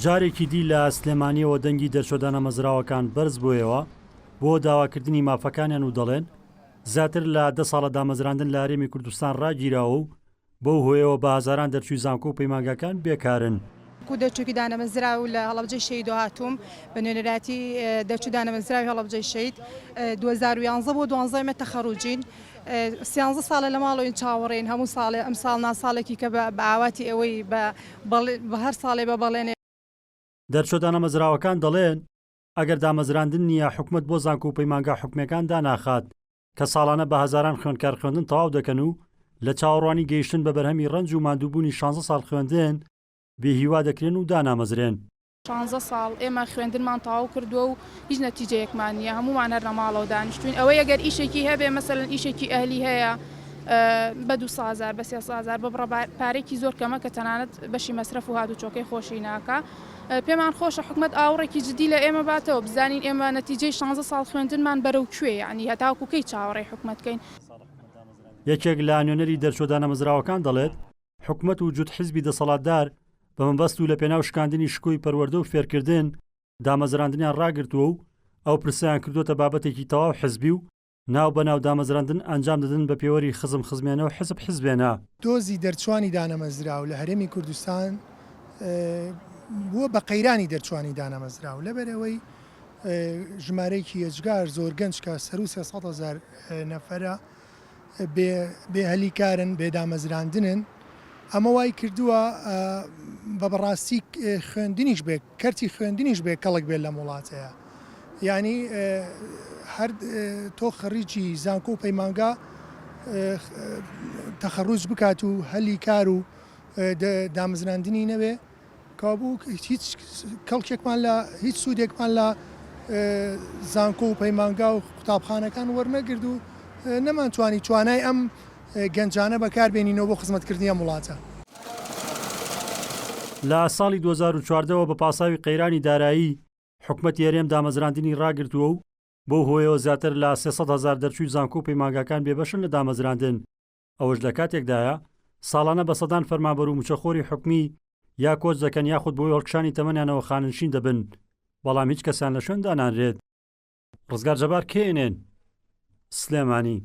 جارێکی دی لە سلێمانیەوە دەنگی دەرچۆدانە مەزراوەکان بەرز بۆیەوە بۆ داواکردنی مافەکانیان و دەڵێن زیاتر لە 10 ساڵە دامەزراندن لە هەرێمی کوردستان ڕاگیراوە و بەو هۆیەوە بە هەزاران دەرچووی زانکۆ و پەیمانگاکان بێکارن. کو دەرچووکی دانەمەزرا و لە هەڵەبجەی شەید هاتووم بە نوێنەراتی دەرچوو دانەمەزراوی هەڵەبجەی شەید 2011 بۆ 12 مە تەخەڕوجین 13 ساڵە لە ماڵەوەین چاوەڕێن هەموو ساڵێ ئەم ساڵ ناساڵێکی کە بە ئاواتی ئەوەی بە هەر ساڵێ بە بەڵێنێ. دەرچۆدانە مەزراوەکان دەڵێن ئەگەر دامەزراندن نییە حکومت بۆ زانکۆ و پەیمانگا حکومەکان داناخات کە ساڵانە بە هەزاران خوێندکار خوێندن تەواو دەکەن و لە چاوەڕوانی گەیشتن بە بەرهەمی ڕەنج و ماندووبوونی 16 ساڵ خوێندن بێهیوا دەکرێن و دانامەزرێن. 16 ساڵ ئێمە خوێندنمان تەواو کردووە و هیچ نەتیجەیەکمان نییە هەمومان هەر لە ماڵەوە دانیشتوین ئەوەی ئەگەر ئیشێکی هەبێ مەسەلەن ئیشێکی ئەهلی هەیە بە 200,000 بە 300,000 بە پارێکی زۆر کەمە کە تەنانەت بەشی مەسرەف و هاتوچۆکەی خۆشی ناکە پێمان خۆشە حکومەت ئاوڕێکی جدی لە ئێمە باتەوە بزانین ئێمە نەتیجەی 16 ساڵ خوێندنمان بەرەو کوێ یعنی هەتاوکو کەی چاوەڕێی حکومەتکەین. یەکێک لە نوێنەری دەرچۆدانە مەزراوەکان دەڵێت حکومەت و جوت حیزبی دەسەڵاتدار بە مەبەست و لە پێناو شکاندنی شکۆی پەروەردە و فێرکردن دامەزراندنیان ڕاگرتووە و ئەو پرسیان کردوتە بابەتێکی تەواو حزبی و ناو بەناو دامەزراندن ئەنجام دەدن بە پێوەری خزم خزمێنە و حزب حزبێنە. دۆزی دەرچوانی دانەمەزرا و لە هەرێمی کوردستان بووە بە قەیرانی دەرچوانی دانەمەزرا و لەبەرەوەی ژمارەیەکی ئەجگار زۆر گەنج کە سەر و 300,000 نەفەرە بێ هەلیکارن بێ دامەزراندنن ئەمە وای کردووە بە بەڕاستی خوێندنیش بێ کەرتی خوێندنیش بێ کەڵک بێت لە وڵاتەیە یعنی هەر تۆ خەریجی زانکۆ و پەیمانگا تەخەڕوج بکات و هەلی کار و دامەزراندنی نەبێ کابوو هیچ کەڵکێکمان لە هیچ سوودێکمان لە زانکۆ و پەیمانگا و قوتابخانەکان وەرنەگرت و نەمانتوانی توانای ئەم گەنجانە بەکاربێنینەوە بۆ خزمەتکردنی ئەم وڵاتە. لە ساڵی 2014ەوە بە پاساوی قەیرانی دارایی حکومەت هەرێم دامەزراندنی ڕاگرتووە و بۆ هۆیەوە زیاتر لە 300,000 دەرچووی زانکۆ و پەیمانگاکان بێبەشن لە دامەزراندن ئەوەش لە کاتێکدایە ساڵانە بە سەدان فەرمانبەر و موچەخۆری حکومی یا کۆچ دەکەن یاخود بۆی هەڵکشانی تەمەنیانەوە خاننشین دەبن بەڵام هیچ کەسیان لە شوێن دانانرێت. ڕزگار جەبار کێنێن سلێمانی.